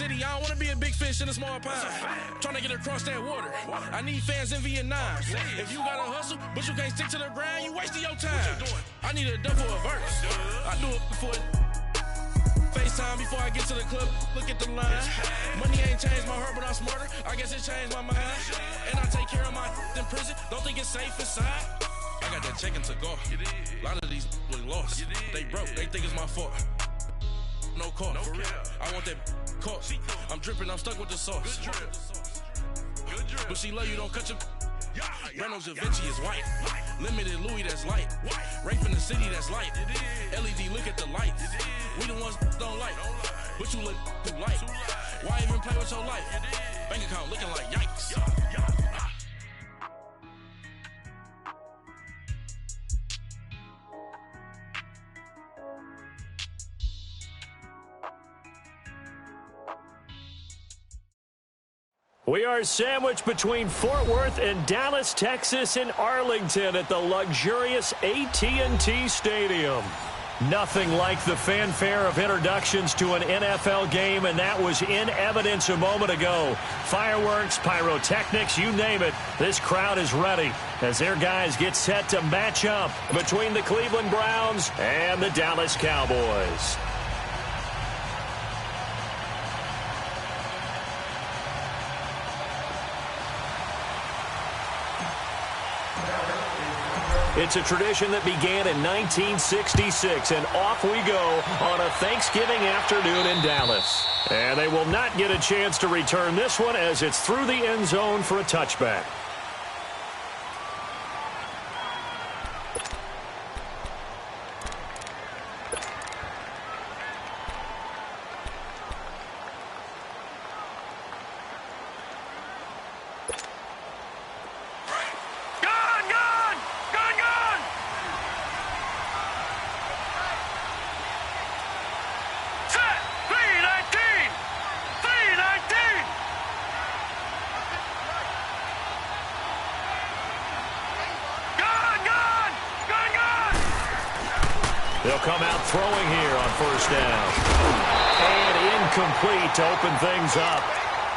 city, I don't want to be a big fish in a small pond. Trying to get across that water. I need fans in Vietnam. If you got to hustle, but you can't stick to the grind, you wasting your time. I need a double a verse. I do it before FaceTime before I get to the club. Look at the line. Money ain't changed my heart, but I'm smarter. I guess it changed my mind. And I take care of my in prison. Don't think it's safe inside. I got that check to go. A lot of these really lost. They broke. They think it's my fault. No call, for real. I want that caught. I'm dripping, I'm stuck with the sauce. But she love you, don't cut your. Reynolds Da Vinci is white. Limited Louis, that's light. Rape in the city, that's light. LED, look at the lights. We the ones don't like. But you look too light. Why even play with your life? Bank account looking like yikes. We are sandwiched between Fort Worth and Dallas, Texas, and Arlington at the luxurious AT&T Stadium. Nothing like the fanfare of introductions to an NFL game, and that was in evidence a moment ago. Fireworks, pyrotechnics, you name it. This crowd is ready as their guys get set to match up between the Cleveland Browns and the Dallas Cowboys. It's a tradition that began in 1966, and off we go on a Thanksgiving afternoon in Dallas. And they will not get a chance to return this one as it's through the end zone for a touchback. They'll come out throwing here on first down. And incomplete to open things up.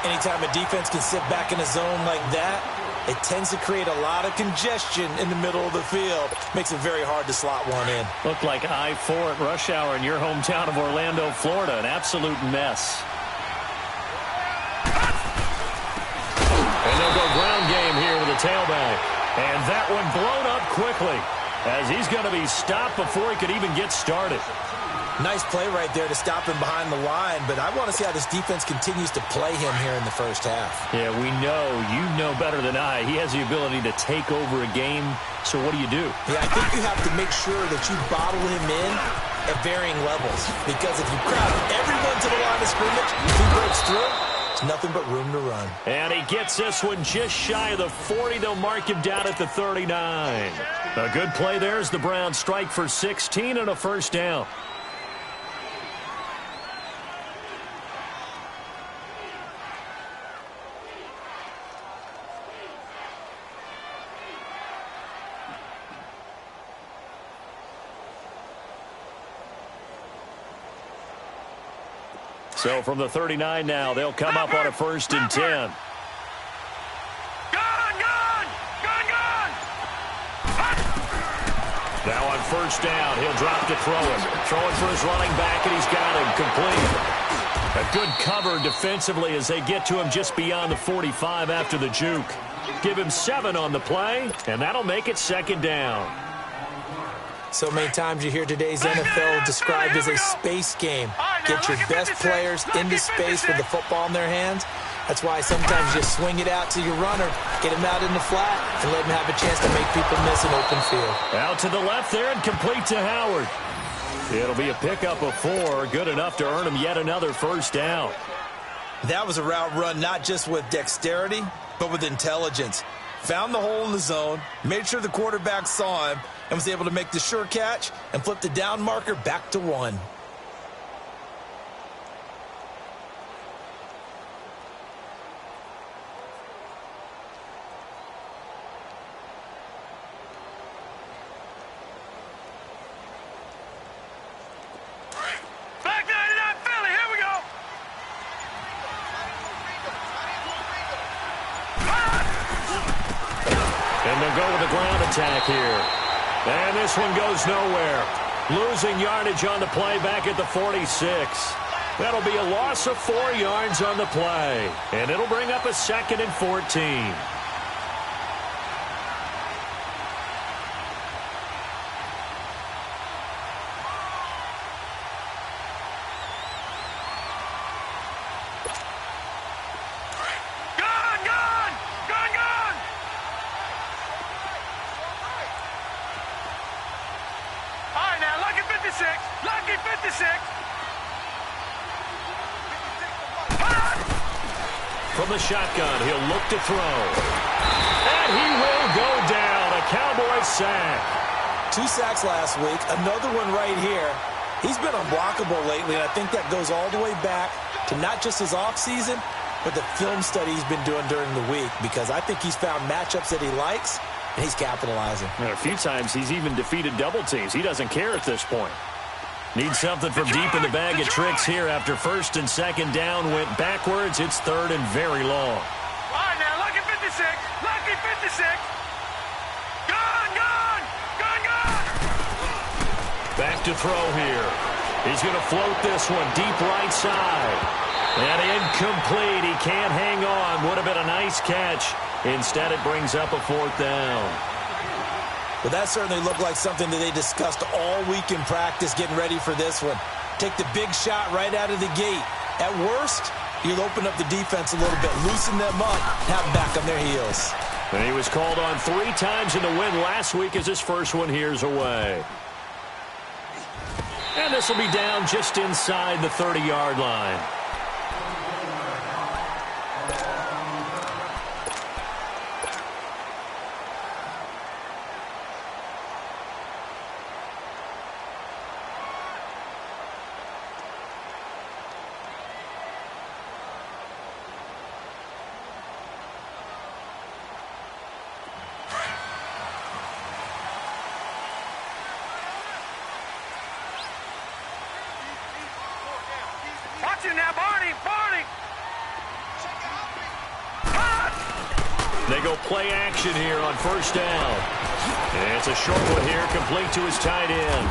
Anytime a defense can sit back in a zone like that, it tends to create a lot of congestion in the middle of the field. Makes it very hard to slot one in. Looked like I-4 at rush hour in your hometown of Orlando, Florida. An absolute mess. And they'll go ground game here with a tailback. And that one blown up quickly, as he's going to be stopped before he could even get started. Nice play right there to stop him behind the line, but I want to see how this defense continues to play him here in the first half. Yeah, we know. You know better than I. He has the ability to take over a game, so what do you do? Yeah, I think you have to make sure that you bottle him in at varying levels, because if you crowd everyone to the line of scrimmage, if he breaks through, there's nothing but room to run. And he gets this one just shy of the 40. They'll mark him down at the 39. A good play there as the Browns strike for 16 and a first down. So from the 39 now, they'll come up on a 1st and 10. Now on first down, he'll drop to throw it. Throwing for his running back, and he's got him complete. A good cover defensively as they get to him just beyond the 45 after the juke. Give him 7 on the play, and that'll make it 2nd down. So many times you hear today's NFL described as a space game. Get your best players into space with the football in their hands. That's why sometimes you swing it out to your runner, get him out in the flat, and let him have a chance to make people miss an open field. Out to the left there and complete to Howard. It'll be a pickup of 4, good enough to earn him yet another first down. That was a route run not just with dexterity, but with intelligence. Found the hole in the zone, made sure the quarterback saw him, and was able to make the sure catch and flip the down marker back to 1. And they'll go with the ground attack here. And this one goes nowhere. Losing yardage on the play back at the 46. That'll be a loss of 4 yards on the play. And it'll bring up a 2nd and 14. From the shotgun, he'll look to throw. And he will go down. A Cowboy sack. 2 sacks last week. Another one right here. He's been unblockable lately, and I think that goes all the way back to not just his offseason, but the film study he's been doing during the week, because I think he's found matchups that he likes, and he's capitalizing. And a few times he's even defeated double teams. He doesn't care at this point. Needs something from deep in the bag of tricks here after 1st and 2nd down went backwards. It's 3rd and very long. All right, now, lucky 56. Lucky 56. Gone. Back to throw here. He's going to float this one deep right side. And incomplete. He can't hang on. Would have been a nice catch. Instead, it brings up a 4th down. Well, that certainly looked like something that they discussed all week in practice getting ready for this one. Take the big shot right out of the gate. At worst, you'll open up the defense a little bit, loosen them up, have them back on their heels. And he was called on 3 times in the win last week as his first one here's away. And this will be down just inside the 30-yard line. Now, Barney. They go play action here on 1st down. And it's a short one here, complete to his tight end.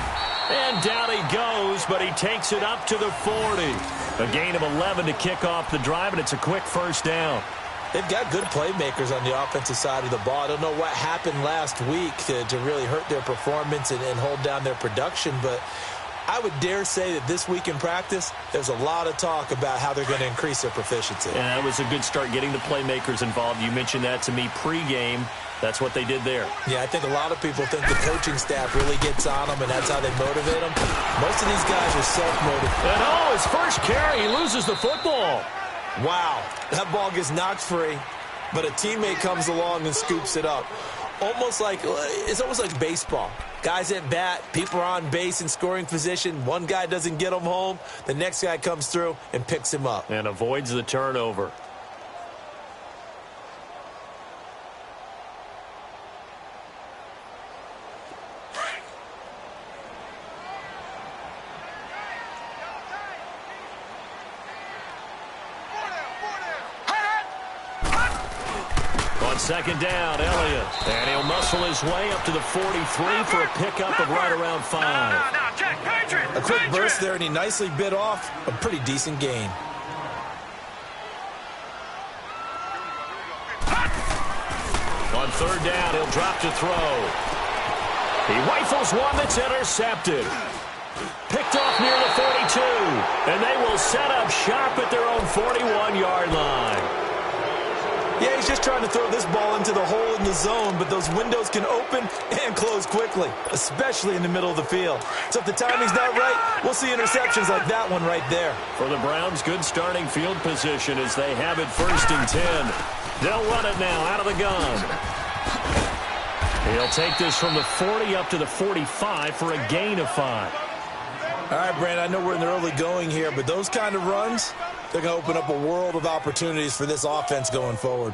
And down he goes, but he takes it up to the 40. A gain of 11 to kick off the drive, and it's a quick 1st down. They've got good playmakers on the offensive side of the ball. I don't know what happened last week to really hurt their performance and hold down their production, but I would dare say that this week in practice, there's a lot of talk about how they're going to increase their proficiency. And that was a good start getting the playmakers involved. You mentioned that to me pregame. That's what they did there. Yeah, I think a lot of people think the coaching staff really gets on them, and that's how they motivate them. Most of these guys are self-motivated. And his first carry, he loses the football. Wow, that ball gets knocked free, but a teammate comes along and scoops it up. It's almost like baseball. Guys at bat, people are on base in scoring position. One guy doesn't get him home. The next guy comes through and picks him up. And avoids the turnover. On 2nd down, Elliott. And he'll muscle his way up to the 43 for a pickup of right around 5. A quick burst there, and he nicely bit off a pretty decent gain. On 3rd down, he'll drop to throw. He rifles one that's intercepted. Picked off near the 42. And they will set up shop at their own 41-yard line. Yeah, he's just trying to throw this ball into the hole in the zone, but those windows can open and close quickly, especially in the middle of the field. So if the timing's not right, we'll see interceptions like that one right there. For the Browns, good starting field position as they have it 1st and 10. They'll run it now out of the gun. He'll take this from the 40 up to the 45 for a gain of 5. All right, Brandon, I know we're in the early going here, but those kind of runs, they're going to open up a world of opportunities for this offense going forward.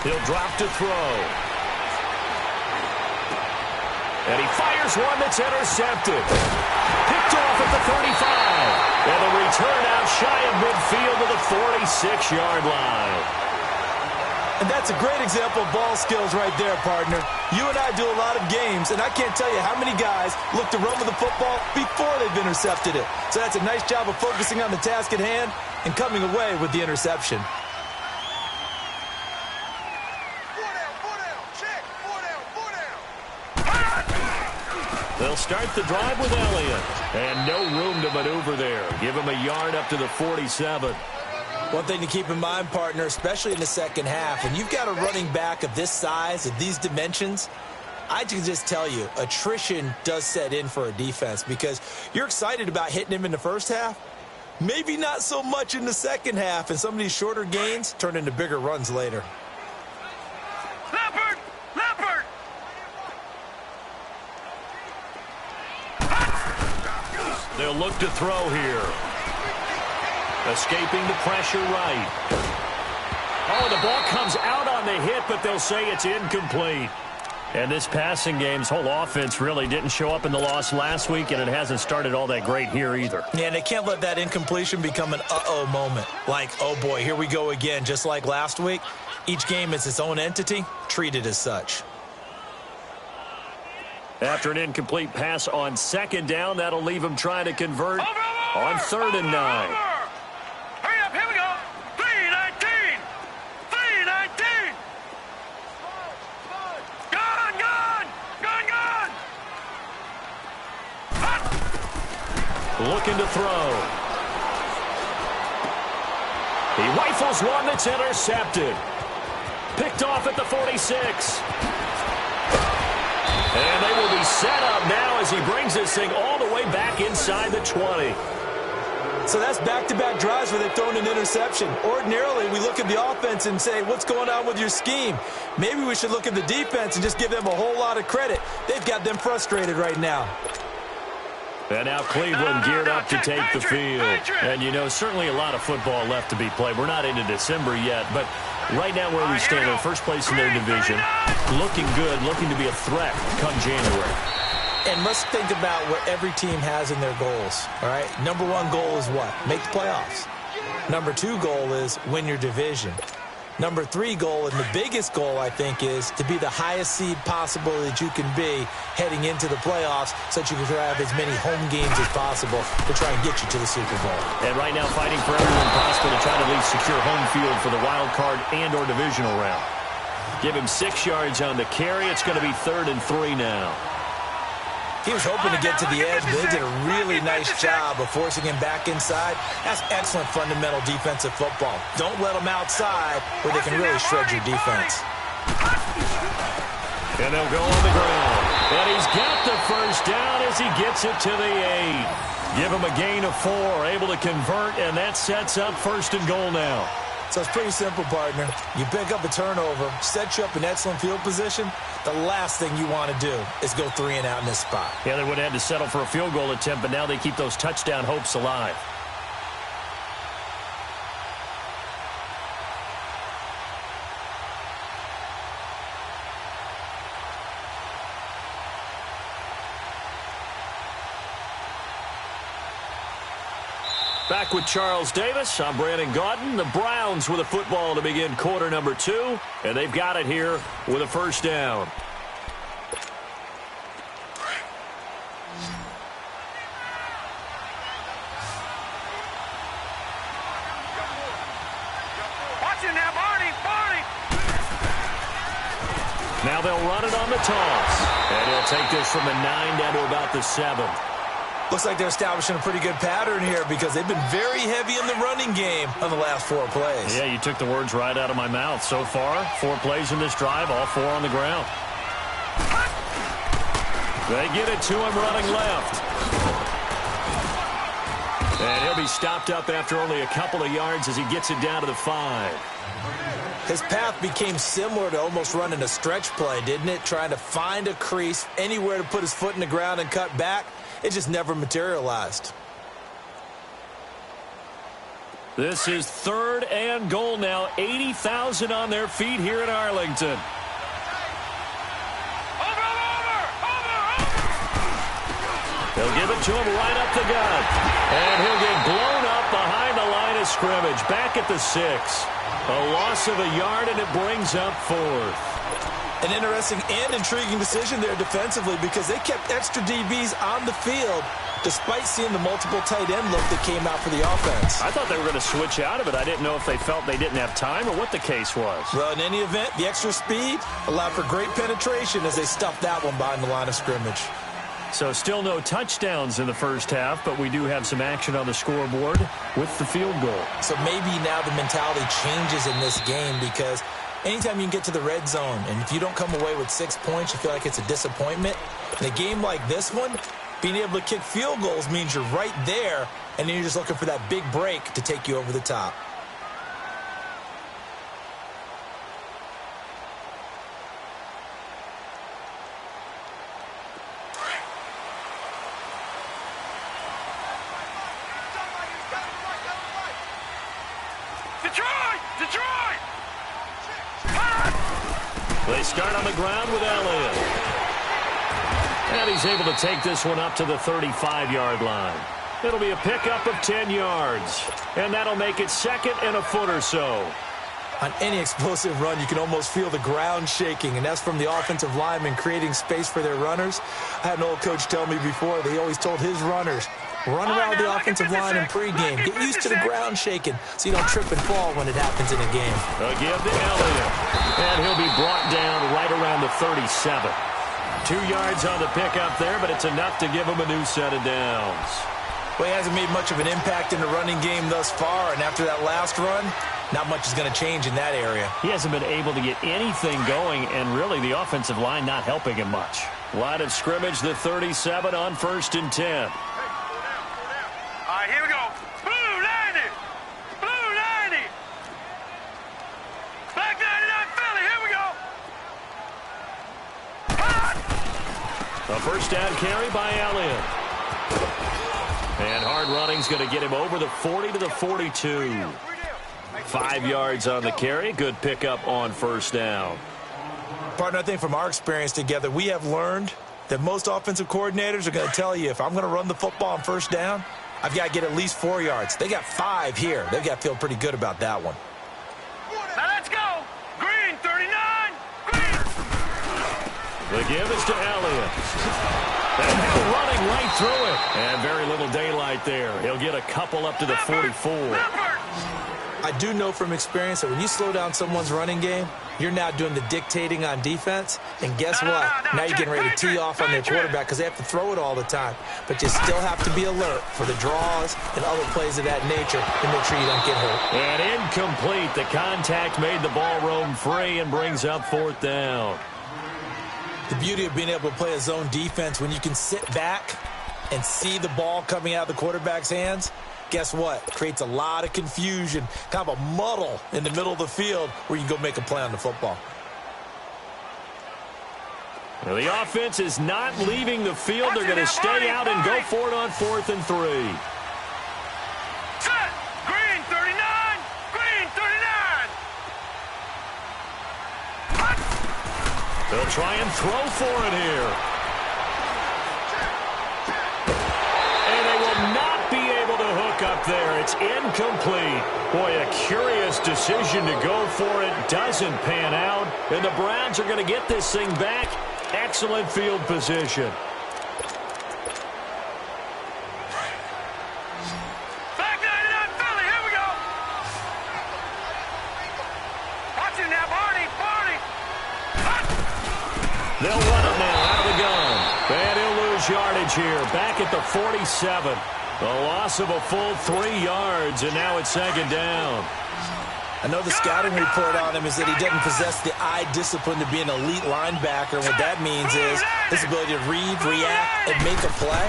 He'll drop to throw. And he fires one that's intercepted. Picked off at the 35. And the return out shy of midfield to the 46-yard line. And that's a great example of ball skills right there, partner. You and I do a lot of games, and I can't tell you how many guys look to run with the football before they've intercepted it. So that's a nice job of focusing on the task at hand and coming away with the interception. They'll start the drive with Elliott. And no room to maneuver there. Give him a yard up to the 47. One thing to keep in mind, partner, especially in the second half, when you've got a running back of this size, of these dimensions, I can just tell you, attrition does set in for a defense because you're excited about hitting him in the first half. Maybe not so much in the second half, and some of these shorter gains turn into bigger runs later. Leopard! Leopard! They'll look to throw here. Escaping the pressure right. Oh, the ball comes out on the hit, but they'll say it's incomplete. And this passing game's whole offense really didn't show up in the loss last week, and it hasn't started all that great here either. Yeah, and they can't let that incompletion become an uh-oh moment. Like, oh boy, here we go again, just like last week. Each game is its own entity, treated as such. After an incomplete pass on second down, that'll leave them trying to convert on 3rd and 9. Hurry up, here we go. 3-19. 3-19. Gone, gone. Gone, gone. Looking to throw. He rifles one that's intercepted. Picked off at the 46. And they will be set up now as he brings this thing all the way back inside the 20. So that's back-to-back drives where they've thrown an interception. Ordinarily, we look at the offense and say, what's going on with your scheme? Maybe we should look at the defense and just give them a whole lot of credit. They've got them frustrated right now. And now Cleveland geared up to take the field. And, you know, certainly a lot of football left to be played. We're not into December yet, but right now where we stand in first place in their division, looking good, looking to be a threat come January. And let's think about what every team has in their goals, all right? Number one goal is what? Make the playoffs. Number two goal is win your division. Number three goal, and the biggest goal, I think, is to be the highest seed possible that you can be heading into the playoffs so that you can have as many home games as possible to try and get you to the Super Bowl. And right now fighting for everyone possible to try to at least secure home field for the wild card and or divisional round. Give him 6 yards on the carry. It's going to be 3rd and 3 now. He was hoping to get to the edge, but they did a really nice job of forcing him back inside. That's excellent fundamental defensive football. Don't let them outside where they can really shred your defense. And they'll go on the ground. And he's got the first down as he gets it to the 8. Give him a gain of 4, able to convert, and that sets up 1st and goal now. So it's pretty simple, partner. You pick up a turnover, set you up in excellent field position. The last thing you want to do is go 3 and out in this spot. Yeah, they would have had to settle for a field goal attempt, but now they keep those touchdown hopes alive. Back with Charles Davis, I'm Brandon Gaudin. The Browns with a football to begin quarter number 2, and they've got it here with a first down. Watch it now, Barney, Barney. Now they'll run it on the toss, and he'll take this from the 9 down to about the 7. Looks like they're establishing a pretty good pattern here because they've been very heavy in the running game on the last 4 plays. Yeah, you took the words right out of my mouth. So far, 4 plays in this drive, all 4 on the ground. They get it to him running left. And he'll be stopped up after only a couple of yards as he gets it down to the 5. His path became similar to almost running a stretch play, didn't it? Trying to find a crease, anywhere to put his foot in the ground and cut back. It just never materialized. This is 3rd and goal now. 80,000 on their feet here in Arlington. They'll give it to him right up the gut. And he'll get blown up behind the line of scrimmage. Back at the 6. A loss of a yard, and it brings up 4th. An interesting and intriguing decision there defensively because they kept extra DBs on the field despite seeing the multiple tight end look that came out for the offense. I thought they were going to switch out of it. I didn't know if they felt they didn't have time or what the case was. Well, in any event, the extra speed allowed for great penetration as they stuffed that one behind the line of scrimmage. So still no touchdowns in the first half, but we do have some action on the scoreboard with the field goal. So maybe now the mentality changes in this game because anytime you can get to the red zone, and if you don't come away with 6 points, you feel like it's a disappointment. In a game like this one, being able to kick field goals means you're right there, and then you're just looking for that big break to take you over the top. They start on the ground with Elliott. And he's able to take this one up to the 35-yard line. It'll be a pickup of 10 yards. And that'll make it 2nd and a foot or so. On any explosive run, you can almost feel the ground shaking, and that's from the offensive linemen creating space for their runners. I had an old coach tell me before, he always told his runners, run around the offensive line in pregame. Get used to the ground shaking so you don't trip and fall when it happens in a game. A give to Elliott. And he'll be brought down right around the 37. 2 yards on the pickup there, but it's enough to give him a new set of downs. Well, he hasn't made much of an impact in the running game thus far, and after that last run, not much is going to change in that area. He hasn't been able to get anything going, and really the offensive line not helping him much. Line of scrimmage, the 37 on 1st and 10. All right, here we go. Blue 90. Blue 90. Black 99 Philly. Here we go. A first down carry by Elliott. And hard running's going to get him over the 40 to the 42. 5 yards on the carry. Good pickup on first down. Partner, I think from our experience together, we have learned that most offensive coordinators are going to tell you if I'm going to run the football on first down, I've got to get at least 4 yards. They got 5 here. They've got to feel pretty good about that one. Now let's go. Green 39. Green. The give is to Elliott. And running right through it. And very little daylight there. He'll get a couple up to the 44. I do know from experience that when you slow down someone's running game, you're now doing the dictating on defense. And guess what? Now you're getting ready to tee off on their quarterback because they have to throw it all the time. But you still have to be alert for the draws and other plays of that nature to make sure you don't get hurt. And incomplete. The contact made the ball roam free and brings up 4th down. The beauty of being able to play a zone defense when you can sit back and see the ball coming out of the quarterback's hands, guess what? Creates a lot of confusion, kind of a muddle in the middle of the field where you can go make a play on the football. Well, the offense is not leaving the field. They're going to stay out and go for it on 4th and 3. Set. Green 39. Green 39. They'll try and throw for it here. And they will not be able to hook up there. It's incomplete. Boy, a curious decision to go for it. Doesn't pan out. And the Browns are going to get this thing back. Excellent field position. Black 99 Philly. Here we go. Watch it now, Barney. Barney. They'll run it now out of the gun. And he'll lose yardage here. Back at the 47. A loss of a full 3 yards, and now it's 2nd down. I know the scouting report on him is that he doesn't possess the eye discipline to be an elite linebacker. And what that means is his ability to read, react, and make a play.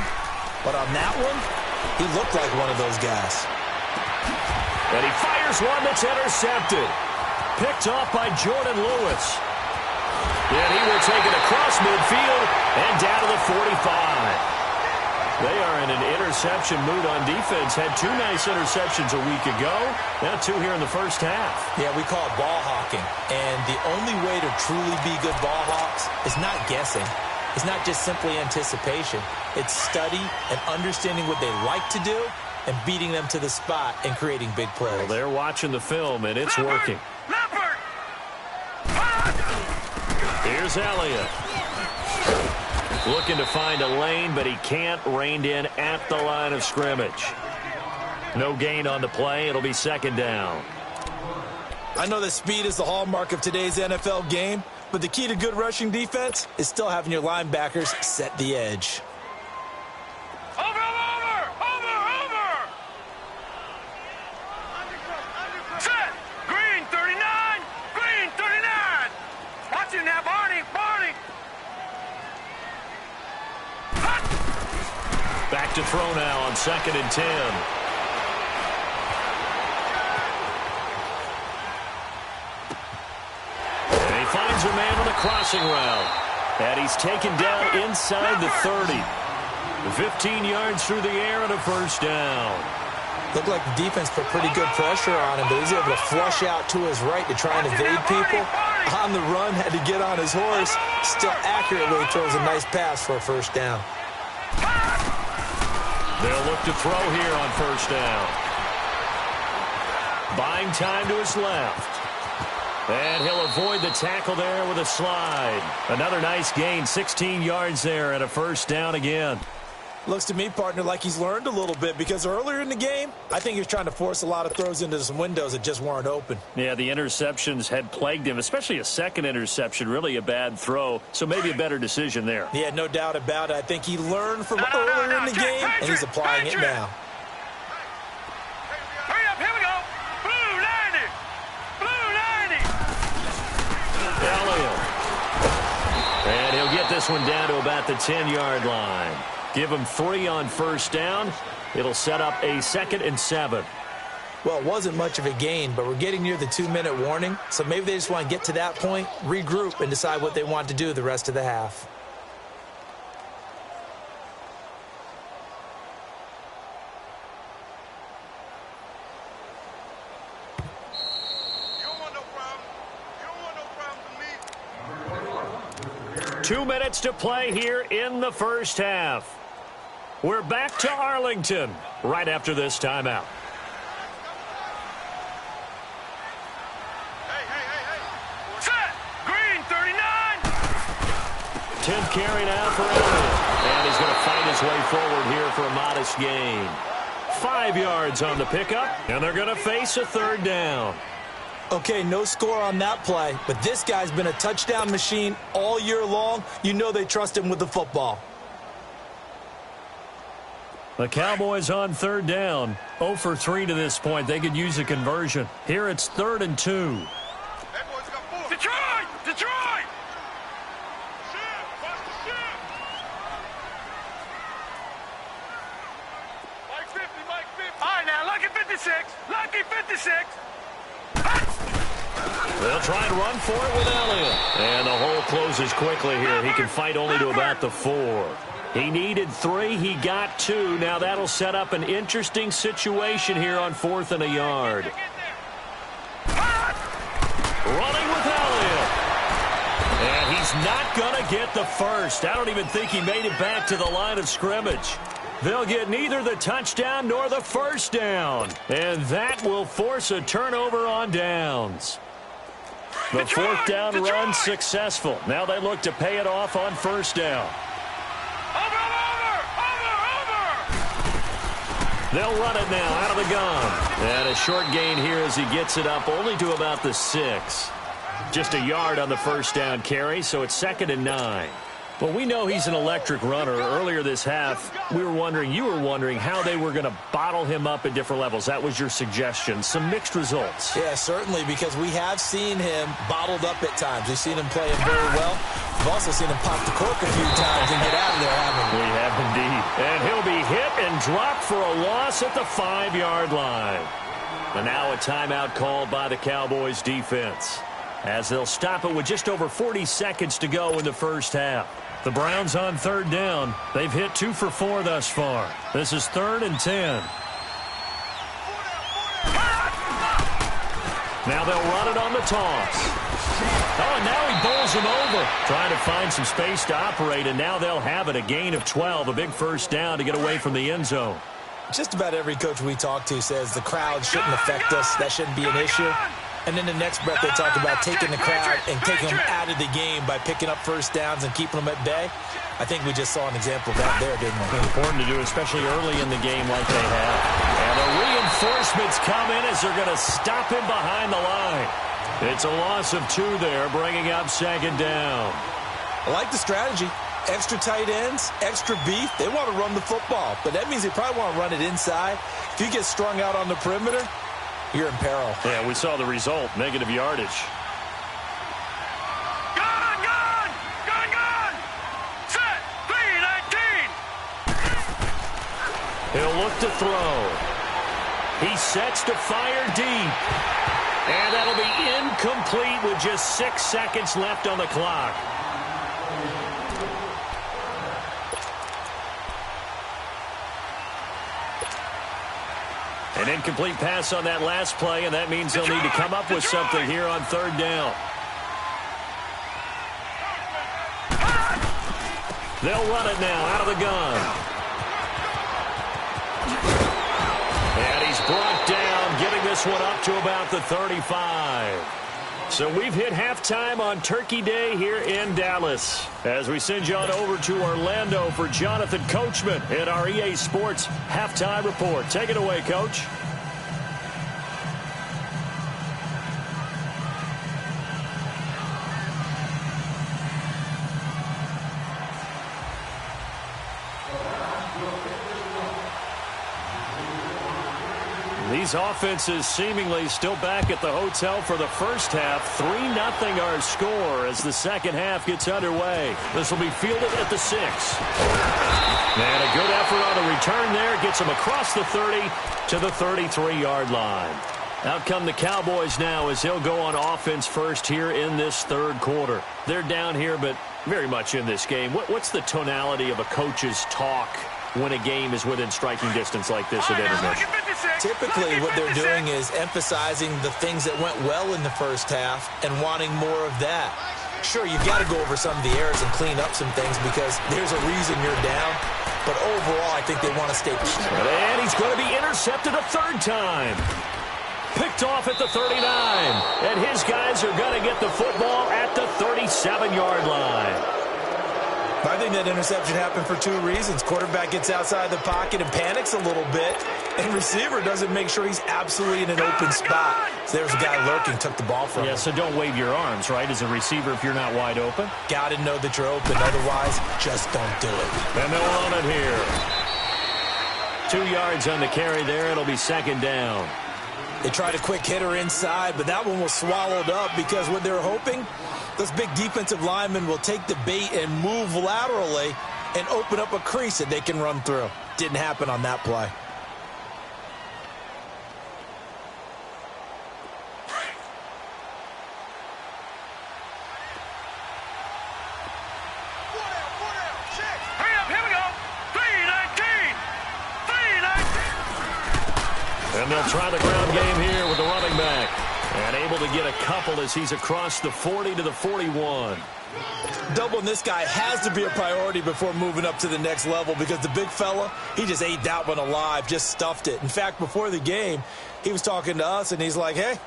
But on that one, he looked like one of those guys. And he fires one that's intercepted. Picked off by Jordan Lewis. And he will take it across midfield and down to the 45. They are in an interception mood on defense. Had 2 nice interceptions a week ago. Now 2 here in the first half. Yeah, we call it ball hawking. And the only way to truly be good ball hawks is not guessing. It's not just simply anticipation. It's study and understanding what they like to do and beating them to the spot and creating big plays. Well, they're watching the film, and it's working. Here's Elliott. Looking to find a lane, but he can't. Reined in at the line of scrimmage. No gain on the play. It'll be second down. I know that speed is the hallmark of today's NFL game, but the key to good rushing defense is still having your linebackers set the edge. Set! Green 39! Green 39! Watch it now, Barney! Barney! Back to throw now on 2nd and 10. And he finds a man on the crossing route. And he's taken down inside the 30. 15 yards through the air and a first down. Looked like the defense put pretty good pressure on him, but he was able to flush out to his right to try and evade people. On the run, had to get on his horse. Still accurately throws a nice pass for a first down. They'll look to throw here on first down. Buying time to his left. And he'll avoid the tackle there with a slide. Another nice gain, 16 yards there and a first down again. Looks to me, partner, like he's learned a little bit because earlier in the game, I think he was trying to force a lot of throws into some windows that just weren't open. Yeah, the interceptions had plagued him, especially a second interception, really a bad throw, so maybe a better decision there. Yeah, no doubt about it. I think he learned from earlier in the game, and he's applying it now. Hurry up, here we go! Blue 90! Blue 90! Elliott. And he'll get this one down to about the 10-yard line. Give him 3 on first down. It'll set up a 2nd and 7. Well, it wasn't much of a gain, but we're getting near the 2-minute warning, so maybe they just want to get to that point, regroup, and decide what they want to do the rest of the half. You don't want no problem. You don't want no problem with me. 2 minutes to play here in the first half. We're back to Arlington right after this timeout. Hey. Set! Green 39! 10th carry now for Elliott. And he's going to fight his way forward here for a modest gain. 5 yards on the pickup, and they're going to face a third down. Okay, no score on that play, but this guy's been a touchdown machine all year long. You know they trust him with the football. The Cowboys on third down. 0 for 3 to this point. They could use a conversion. Here it's 3rd and 2. That boy's got 4. Detroit! Detroit! Shit! Watch the shit! Mike 50, Mike 50. All right, now, Lucky 56. Lucky 56. They'll try and run for it with Elliott. And the hole closes quickly here. He can fight only to about the 4. He needed 3. He got 2. Now that'll set up an interesting situation here on 4th and a yard. Running with Elliott. And he's not going to get the first. I don't even think he made it back to the line of scrimmage. They'll get neither the touchdown nor the first down. And that will force a turnover on downs. The 4th down run successful. Now they look to pay it off on first down. Over! They'll run it now out of the gun. And a short gain here as he gets it up only to about the 6. Just a yard on the first down carry, so it's 2nd and 9. Well, we know he's an electric runner. Earlier this half, you were wondering how they were going to bottle him up at different levels. That was your suggestion. Some mixed results. Yeah, certainly, because we have seen him bottled up at times. We've seen him play it very well. We've also seen him pop the cork a few times and get out of there, haven't we? We have indeed. And he'll be hit and dropped for a loss at the 5-yard line. And now a timeout called by the Cowboys defense. as they'll stop it with just over 40 seconds to go in the first half. The Browns on third down. They've hit 2 for 4 thus far. This is 3rd and 10. Now they'll run it on the toss. Oh, and now he bowls him over. Trying to find some space to operate, and now they'll have it. A gain of 12, a big first down to get away from the end zone. Just about every coach we talk to says the crowd shouldn't affect us. That shouldn't be an issue. And then the next breath they talk about taking the crowd and taking them out of the game by picking up first downs and keeping them at bay. I think we just saw an example of that there, didn't we? Important to do, especially early in the game like they have. And the reinforcements come in as they're going to stop him behind the line. It's a loss of 2 there, bringing up 2nd down. I like the strategy. Extra tight ends, extra beef. They want to run the football, but that means they probably want to run it inside. If you get strung out on the perimeter, you're in peril. Yeah, we saw the result, negative yardage. Gun! Set! 3-19! He'll look to throw. He sets to fire deep. And that'll be incomplete with just 6 seconds left on the clock. An incomplete pass on that last play, and that means they'll need to come up with something here on 3rd down. They'll run it now out of the gun. And he's brought down, giving this one up to about the 35. So we've hit halftime on Turkey Day here in Dallas. As we send you on over to Orlando for Jonathan Coachman in our EA Sports Halftime Report. Take it away, Coach. These offenses seemingly still back at the hotel for the first half. 3-0 our score as the second half gets underway. This will be fielded at the 6. And a good effort on the return there. Gets him across the 30 to the 33-yard line. Out come the Cowboys now as he'll go on offense first here in this 3rd quarter. They're down here, but very much in this game. What's the tonality of a coach's talk when a game is within striking distance like this at intermission? Typically, what they're doing is emphasizing the things that went well in the first half and wanting more of that. Sure, you've got to go over some of the errors and clean up some things because there's a reason you're down. But overall, I think they want to stay. And he's going to be intercepted a 3rd time. Picked off at the 39. And his guys are going to get the football at the 37-yard line. I think that interception happened for 2 reasons. Quarterback gets outside the pocket and panics a little bit, and receiver doesn't make sure he's absolutely in an open spot. So there's a guy lurking, took the ball from him. Yeah, so don't wave your arms, right, as a receiver if you're not wide open. Got to know that you're open. Otherwise, just don't do it. And they'll run it here. 2 yards on the carry there. It'll be 2nd down. They tried a quick hitter inside, but that one was swallowed up because what they're hoping, those big defensive linemen will take the bait and move laterally and open up a crease that they can run through. Didn't happen on that play. Here we go. 3-19. And they'll try the ground game here with the running back. And able to get a couple as he's across the 40 to the 41. Doubling this guy has to be a priority before moving up to the next level because the big fella, he just ate that one alive, just stuffed it. In fact, before the game, he was talking to us, and he's like, hey,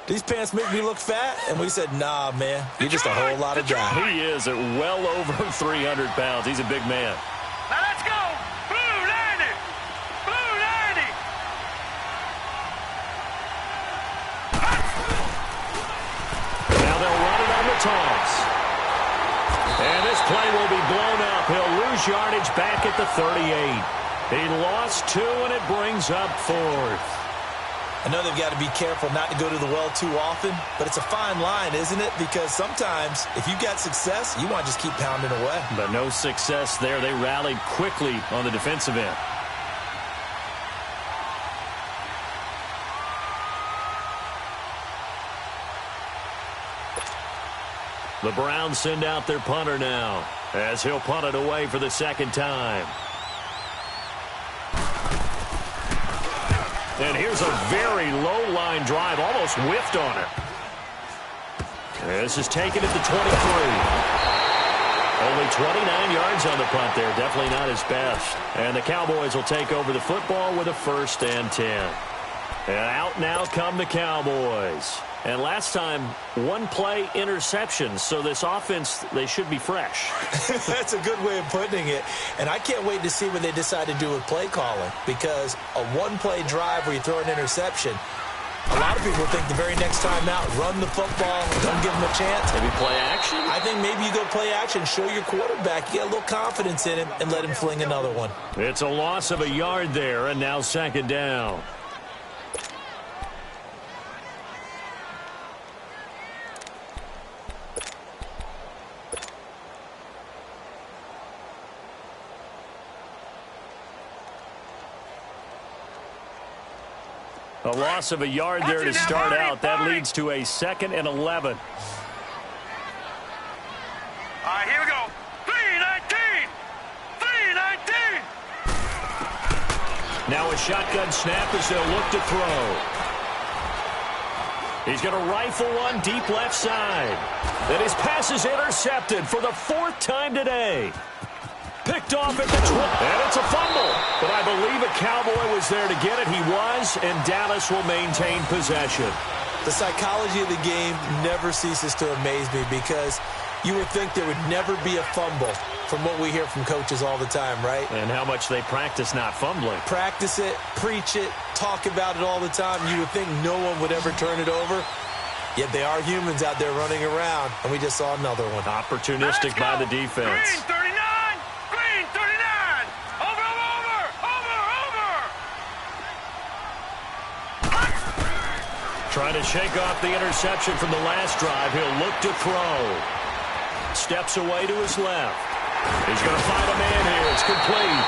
these pants make me look fat? And we said, nah, man, you're just a whole lot of guy. He is at well over 300 pounds. He's a big man. Now let's go. Blue 90. Blue 90. Now they'll run it on the toss. And this play will be blown up. He'll lose yardage back at the 38. He lost 2, and it brings up 4th. I know they've got to be careful not to go to the well too often, but it's a fine line, isn't it? Because sometimes if you've got success, you want to just keep pounding away. But no success there. They rallied quickly on the defensive end. The Browns send out their punter now, as he'll punt it away for the second time. And here's a very low-line drive, almost whiffed on it. This is taken at the 23. Only 29 yards on the punt there. Definitely not his best. And the Cowboys will take over the football with a 1st and 10. And out now come the Cowboys. And last time, one-play interceptions. So this offense, they should be fresh. That's a good way of putting it. And I can't wait to see what they decide to do with play calling. Because a one-play drive where you throw an interception, a lot of people think the very next time out, run the football, don't give them a chance. Maybe play action? I think maybe you go play action, show your quarterback, you get a little confidence in him, and let him fling another one. It's a loss of a yard there, and now 2nd down. A loss of a yard there to start out. That leads to a 2nd and 11. All right, here we go. 3-19. 3-19. Now a shotgun snap as they'll look to throw. He's going to rifle one deep left side. And his pass is intercepted for the 4th time today. Picked off at the 20. And it's a fumble. But I believe a Cowboy was there to get it. He was, and Dallas will maintain possession. The psychology of the game never ceases to amaze me because you would think there would never be a fumble from what we hear from coaches all the time, right? And how much they practice not fumbling. Practice it, preach it, talk about it all the time. You would think no one would ever turn it over. Yet they are humans out there running around, and we just saw another one. Opportunistic by the defense. Green 39. Green 39. Over. Trying to shake off the interception from the last drive. He'll look to throw. Steps away to his left. He's going to find a man here. It's complete.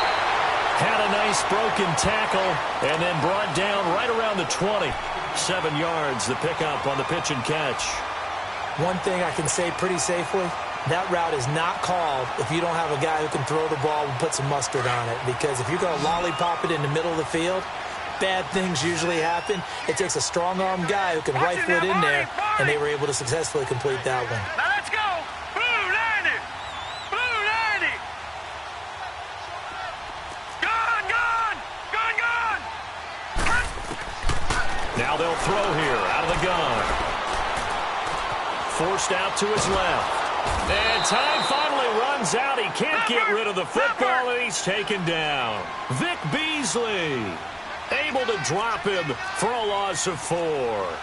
Had a nice broken tackle and then brought down right around the 20. 7 yards, the pickup on the pitch and catch. One thing I can say pretty safely, that route is not called if you don't have a guy who can throw the ball and put some mustard on it. Because if you're going to lollipop it in the middle of the field, bad things usually happen. It takes a strong-arm guy who can rifle it in there, and they were able to successfully complete that one. Now let's go. Blue 90. Blue 90. Gone. Now they'll throw here out of the gun. Forced out to his left. And time finally runs out. He can't get rid of the football, and he's taken down. Vic Beasley able to drop him for a loss of 4. Over.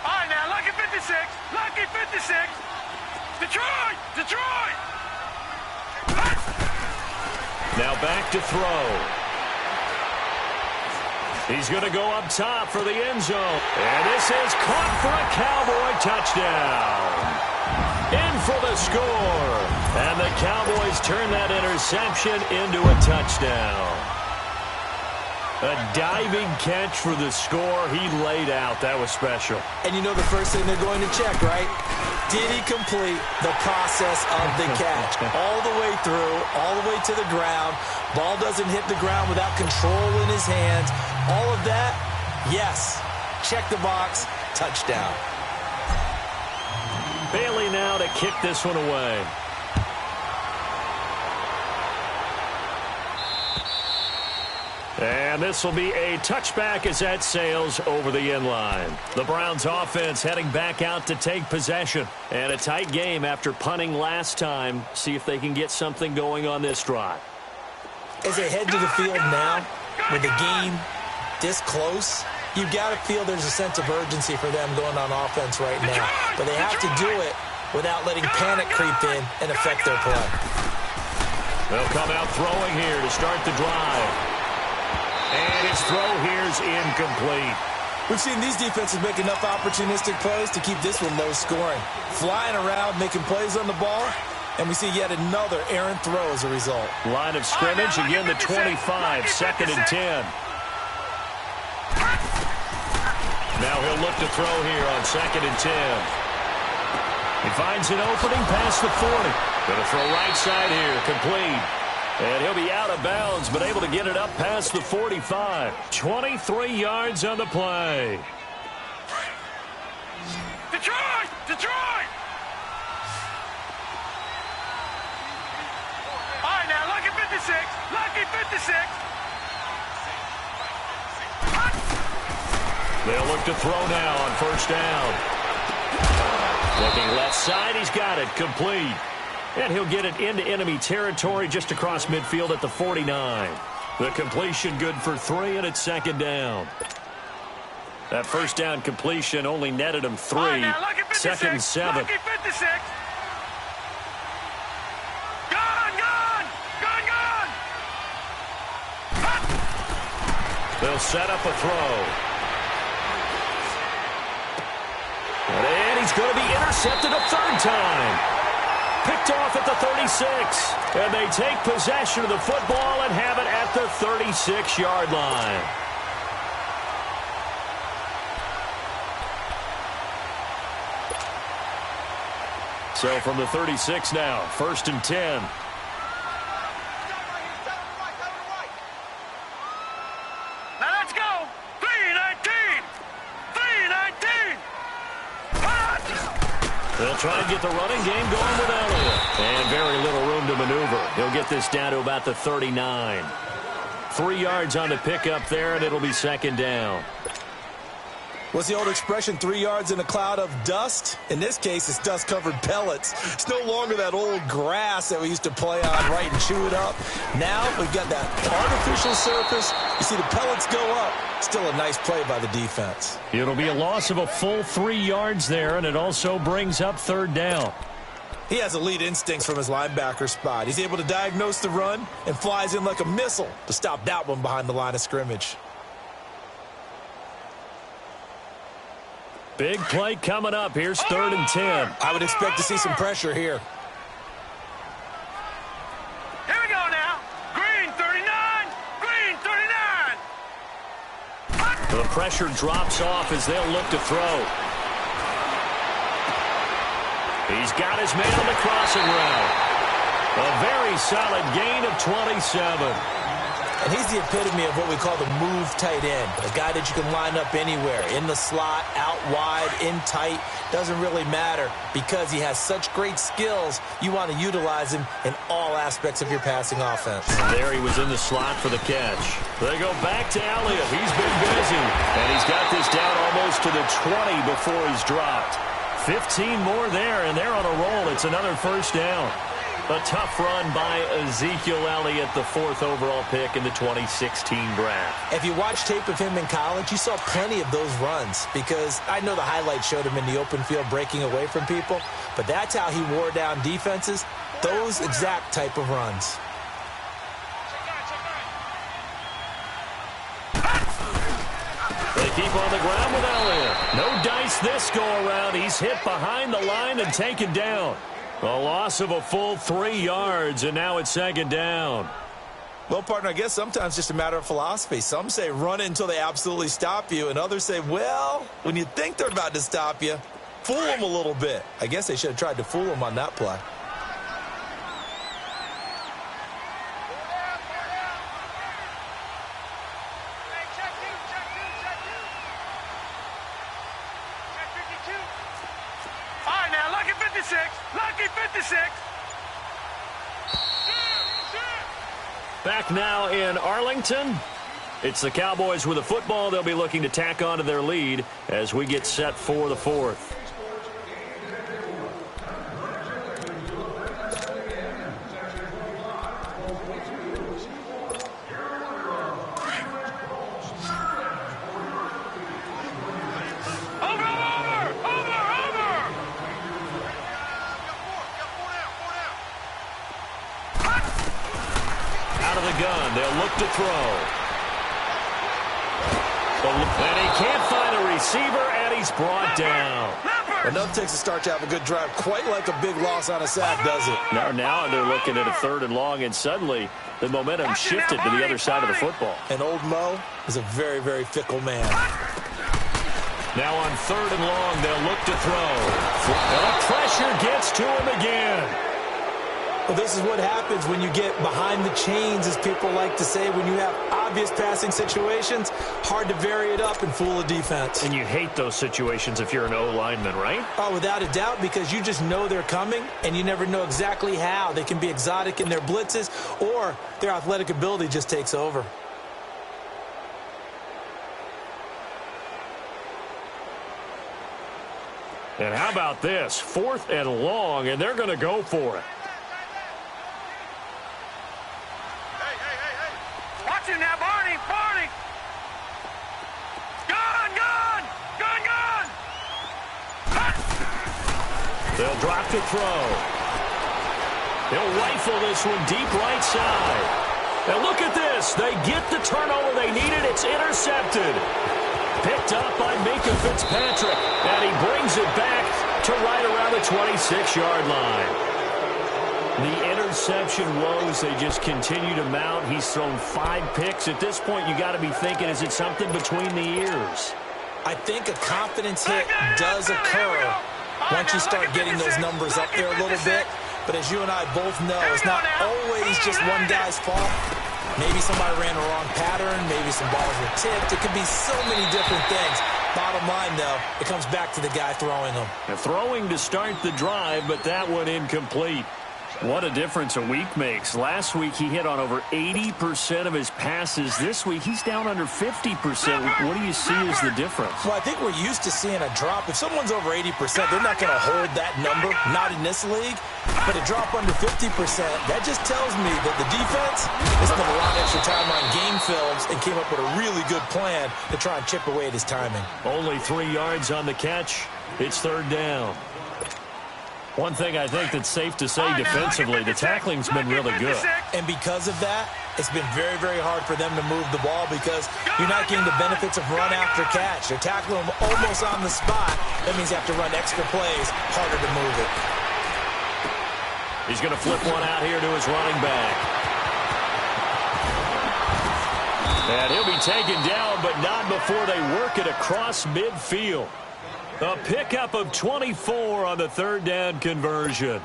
All right, now, lucky 56. Lucky 56. Detroit. Now back to throw. He's going to go up top for the end zone. And this is caught for a Cowboy touchdown. In for the score. And the Cowboys turn that interception into a touchdown. A diving catch for the score. He laid out. That was special. And you know the first thing they're going to check, right? Did he complete the process of the catch? All the way through, all the way to the ground. Ball doesn't hit the ground without control in his hands. All of that, yes. Check the box. Touchdown. Bailey now to kick this one away. And this will be a touchback as that sails over the end line. The Browns offense heading back out to take possession. And a tight game after punting last time. See if they can get something going on this drive. As they head to the field now, with the game this close, you've got to feel there's a sense of urgency for them going on offense right now. But they have to do it without letting panic creep in and affect their play. They'll come out throwing here to start the drive. And his throw here's incomplete. We've seen these defenses make enough opportunistic plays to keep this one low scoring. Flying around, making plays on the ball, And we see yet another errant throw as a result. Line of scrimmage, again the 25, second and 10. Now he'll look to throw here on second and 10. He finds an opening past the 40. Going to throw right side here, complete. And he'll be out of bounds, but able to get it up past the 45. 23 yards on the play. Detroit! Detroit! All right, now, lucky 56. Lucky 56. They'll look to throw now on first down. Looking left side, he's got it, complete. And he'll get it into enemy territory just across midfield at the 49. The completion good for 3, and it's second down. That first down completion only netted him 3. Right, now, second and 7. Lucky 56. Gone, gone, gone, gone. They'll set up a throw. And he's going to be intercepted a third time. Picked off at the 36. And they take possession of the football and have it at the 36-yard line. So from the 36 now, first and 10. Now let's go. 3-19. 3-19. They'll try and get the running game going with Elliott. And very little room to maneuver. He'll get this down to about the 39. 3 yards on the pickup there, and it'll be second down. What's the old expression, 3 yards in a cloud of dust? In this case, it's dust-covered pellets. It's no longer that old grass that we used to play on, right, and chew it up. Now we've got that artificial surface. You see the pellets go up. Still a nice play by the defense. It'll be a loss of a full 3 yards there, and it also brings up third down. He has elite instincts from his linebacker spot. He's able to diagnose the run and flies in like a missile to stop that one behind the line of scrimmage. Big play coming up. Here's third and 10. I would expect to see some pressure here. Here we go now. Green 39. Green 39. The pressure drops off as they'll look to throw. He's got his man on the crossing route. A very solid gain of 27. And he's the epitome of what we call the move tight end. A guy that you can line up anywhere. In the slot, out wide, in tight. Doesn't really matter because he has such great skills. You want to utilize him in all aspects of your passing offense. There he was in the slot for the catch. They go back to Elliott. He's been busy. And he's got this down almost to the 20 before he's dropped. 15 more there, and they're on a roll. It's another first down. A tough run by Ezekiel Elliott, the 4th overall pick in the 2016 draft. If you watch tape of him in college, you saw plenty of those runs because I know the highlights showed him in the open field breaking away from people, but that's how he wore down defenses, those exact type of runs. They keep on the ground with Elliott. No dice this go-around. He's hit behind the line and taken down. A loss of a full 3 yards, and now it's second down. Well, partner, I guess sometimes it's just a matter of philosophy. Some say run it until they absolutely stop you, and others say, well, when you think they're about to stop you, fool them a little bit. I guess they should have tried to fool them on that play. Lucky 56. Back now in Arlington. It's the Cowboys with a football. They'll be looking to tack on to their lead as we get set for the 4th. They'll look to throw. And he can't find a receiver, and he's brought down. Enough takes a start to have a good drive, quite like a big loss on a sack, does it? Now they're looking at a 3rd and long, and suddenly the momentum shifted to the other side of the football. And old Mo is a very, very fickle man. Now on 3rd and long, they'll look to throw. And the pressure gets to him again. Well, this is what happens when you get behind the chains, as people like to say. When you have obvious passing situations, hard to vary it up and fool a defense. And you hate those situations if you're an O-lineman, right? Oh, without a doubt, because you just know they're coming, and you never know exactly how. They can be exotic in their blitzes, or their athletic ability just takes over. And how about this? 4th and long, and they're going to go for it. Watch him now, Barney! Gun! They'll drop to throw. He'll rifle this one deep right side. And look at this. They get the turnover they needed. It's intercepted. Picked up by Minka Fitzpatrick. And he brings it back to right around the 26-yard line. The interception woes, they just continue to mount. He's thrown 5 picks. At this point, you got to be thinking, is it something between the ears? I think a confidence hit does occur once you start getting those numbers up there a little bit. But as you and I both know, it's not always just one guy's fault. Maybe somebody ran the wrong pattern. Maybe some balls were tipped. It could be so many different things. Bottom line, though, it comes back to the guy throwing them. And throwing to start the drive, but that one incomplete. What a difference a week makes. Last week, he hit on over 80% of his passes. This week, he's down under 50%. What do you see as the difference? Well, I think we're used to seeing a drop. If someone's over 80%, they're not going to hold that number, not in this league. But a drop under 50%, that just tells me that the defense has spent a lot of extra time on game films and came up with a really good plan to try and chip away at his timing. Only 3 yards on the catch. It's 3rd down. One thing I think that's safe to say defensively, the tackling's been really good. And because of that, it's been very, very hard for them to move the ball because you're not getting the benefits of run after catch. They're tackling them almost on the spot. That means you have to run extra plays, harder to move it. He's going to flip one out here to his running back. And he'll be taken down, but not before they work it across midfield. A pickup of 24 on the 3rd down conversion.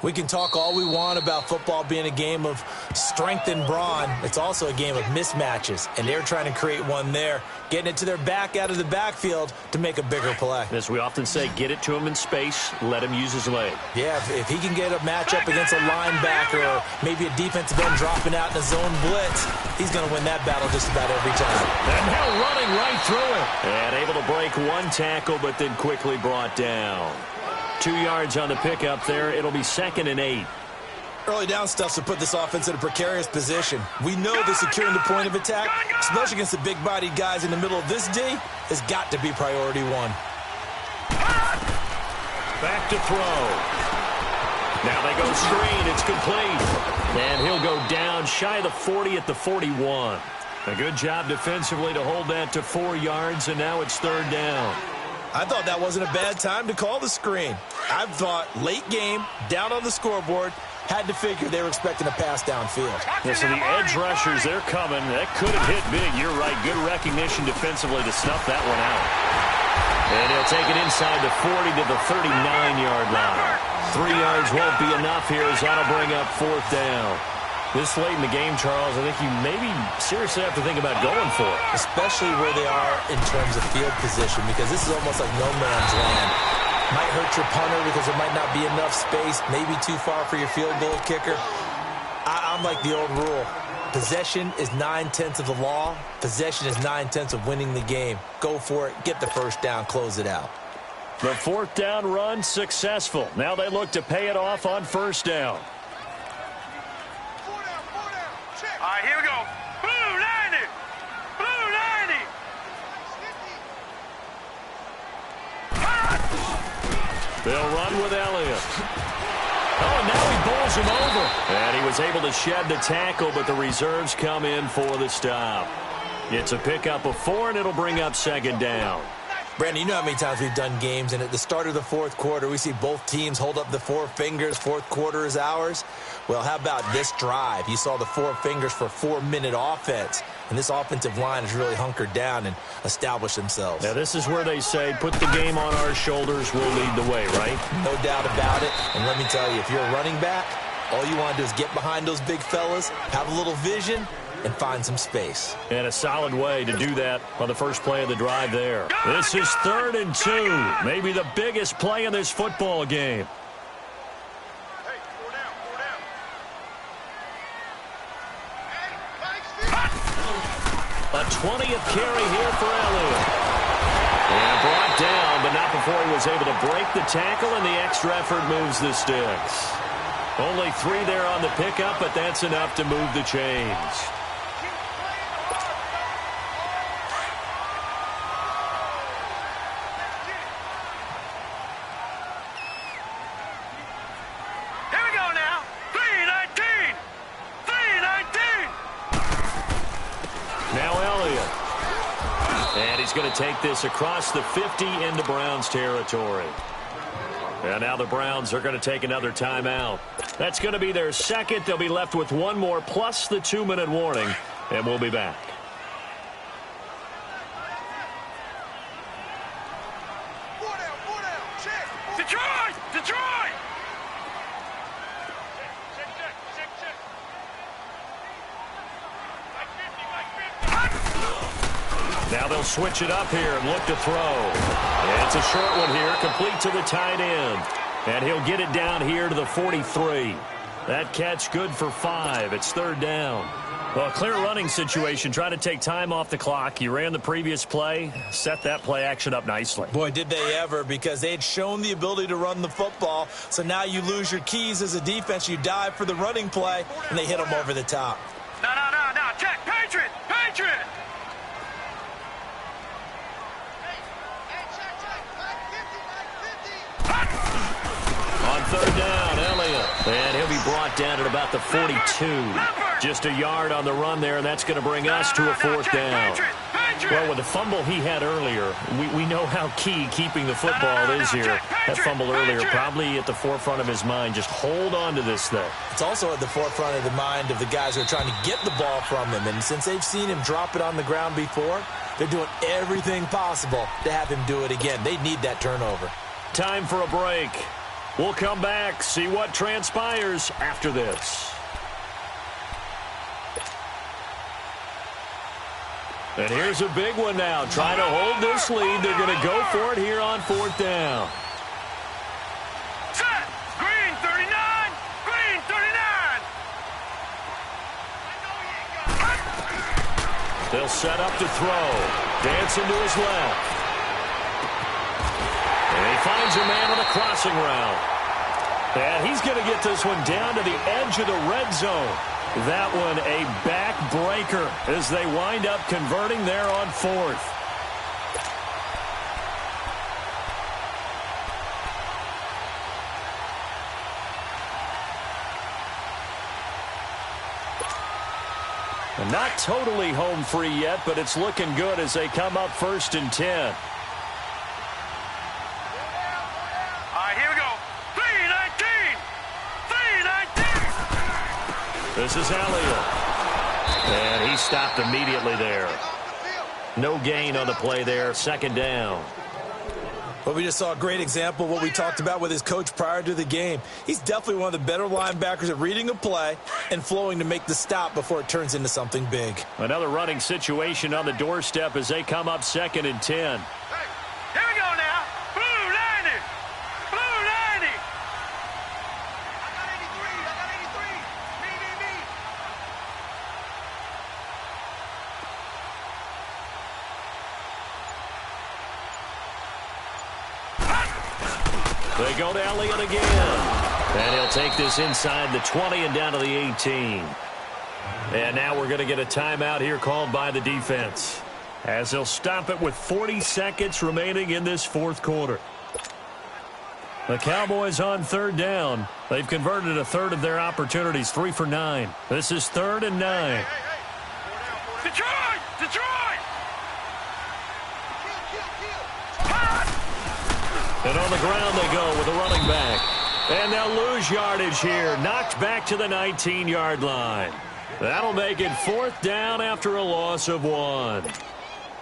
We can talk all we want about football being a game of strength and brawn. It's also a game of mismatches, and they're trying to create one there, getting it to their back out of the backfield to make a bigger play. As we often say, get it to him in space, let him use his leg. Yeah, if he can get a matchup against a linebacker or maybe a defensive end dropping out in a zone blitz, he's going to win that battle just about every time. And now running right through it. And able to break one tackle, but then quickly brought down. 2 yards on the pickup there. It'll be 2nd and 8. Early down stuff to put this offense in a precarious position. We know that securing the point of attack, especially against the big-bodied guys in the middle of this D, has got to be priority one. Back to throw. Now they go screen. It's complete. And he'll go down shy of the 40 at the 41. A good job defensively to hold that to 4 yards, and now it's 3rd down. I thought that wasn't a bad time to call the screen. I thought late game, down on the scoreboard, had to figure they were expecting a pass downfield. Yeah, so the edge rushers, they're coming. That could have hit big. You're right. Good recognition defensively to snuff that one out. And he'll take it inside the 40 to the 39-yard line. 3 yards won't be enough here as that'll bring up 4th down. This late in the game, Charles, I think you maybe seriously have to think about going for it. Especially where they are in terms of field position, because this is almost like no man's land. Might hurt your punter because there might not be enough space, maybe too far for your field goal kicker. I'm like the old rule. Possession is 9/10 of the law. Possession is 9/10 of winning the game. Go for it, get the first down, close it out. The 4th down run successful. Now they look to pay it off on 1st down. All right, here we go. Blue 90. Blue 90. They'll run with Elliott. Oh, and now he bowls him over. And he was able to shed the tackle, but the reserves come in for the stop. It's a pickup of 4, and it'll bring up 2nd down. Brandon, you know how many times we've done games, and at the start of the fourth quarter, we see both teams hold up the four fingers, fourth quarter is ours. Well, how about this drive? You saw the four fingers for 4-minute offense, and this offensive line has really hunkered down and established themselves. Now, this is where they say, put the game on our shoulders, we'll lead the way, right? No doubt about it, and let me tell you, if you're a running back, all you want to do is get behind those big fellas, have a little vision, and find some space. And a solid way to do that on the first play of the drive there. This is 3rd and 2, maybe the biggest play in this football game. Hey, 4 down, 4 down. A 20th carry here for Elliott. And brought down, but not before he was able to break the tackle, and the extra effort moves the sticks. Only 3 there on the pickup, but that's enough to move the chains. Going to take this across the 50 into Browns territory. And now the Browns are going to take another timeout. That's going to be their second. They'll be left with 1 more plus the 2-minute warning, and we'll be back. Detroit! Detroit! Now they'll switch it up here and look to throw. And it's a short one here, complete to the tight end. And he'll get it down here to the 43. That catch good for 5. It's 3rd down. Well, a clear running situation. Try to take time off the clock. You ran the previous play, set that play action up nicely. Boy, did they ever, because they had shown the ability to run the football. So now you lose your keys as a defense. You dive for the running play, and they hit them over the top. No. Check. Patriot! On 3rd down, Elliott. And he'll be brought down at about the 42. Just a yard on the run there, and that's going to bring us to a 4th down. Well, with the fumble he had earlier, we know how key keeping the football is here. That fumble earlier probably at the forefront of his mind. Just hold on to this thing. It's also at the forefront of the mind of the guys who are trying to get the ball from him. And since they've seen him drop it on the ground before, they're doing everything possible to have him do it again. They need that turnover. Time for a break. We'll come back, see what transpires after this. And here's a big one now. Trying to hold this lead. They're going to go for it here on 4th down. Set! Green 39! Green 39! They'll set up to throw. Dancing to his left. And he finds a man on the crossing route. And he's going to get this one down to the edge of the red zone. That one a backbreaker as they wind up converting there on 4th. And not totally home free yet, but it's looking good as they come up 1st and 10. All right, here we go. 319! 319! This is Elliott. And he stopped immediately there. No gain on the play there. 2nd down. But we just saw a great example of what we talked about with his coach prior to the game. He's definitely one of the better linebackers at reading a play and flowing to make the stop before it turns into something big. Another running situation on the doorstep as they come up 2nd and 10. Hey, here we go now. Blue 90! Blue 90! I got 83! Me! They go to Elliott again. And he'll take this inside the 20 and down to the 18. And now we're going to get a timeout here called by the defense, as they'll stop it with 40 seconds remaining in this 4th quarter. The Cowboys on 3rd down. They've converted a third of their opportunities, 3 for 9. This is 3rd and 9. Detroit! Detroit! Kill! And on the ground they go with a running back. And they'll lose yardage here. Knocked back to the 19-yard line. That'll make it 4th down after a loss of 1.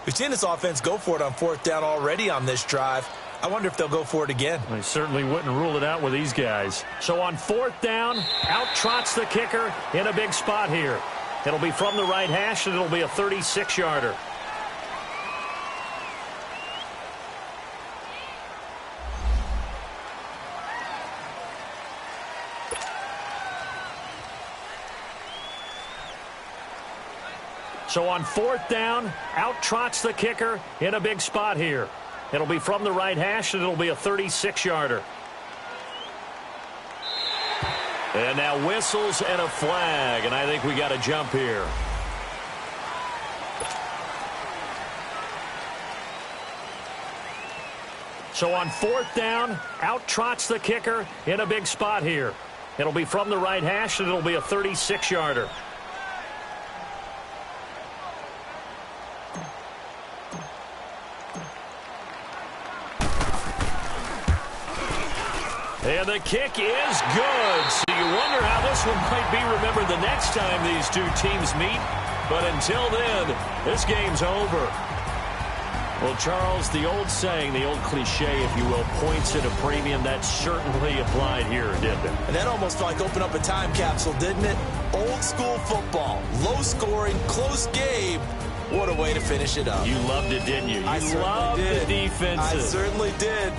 We've seen this offense go for it on 4th down already on this drive. I wonder if they'll go for it again. I certainly wouldn't rule it out with these guys. So on 4th down, out trots the kicker in a big spot here. It'll be from the right hash, and it'll be a 36-yarder. So on 4th down, out trots the kicker in a big spot here. It'll be from the right hash, and it'll be a 36-yarder. And now whistles and a flag, and I think we got a jump here. So on 4th down, out trots the kicker in a big spot here. It'll be from the right hash, and it'll be a 36-yarder. And the kick is good. So you wonder how this one might be remembered the next time these two teams meet. But until then, this game's over. Well, Charles, the old saying, the old cliche, if you will, points at a premium, that certainly applied here, didn't it? And that almost like opened up a time capsule, didn't it? Old school football, low scoring, close game. What a way to finish it up. You loved it, didn't you? You I loved did. the defenses. I certainly did.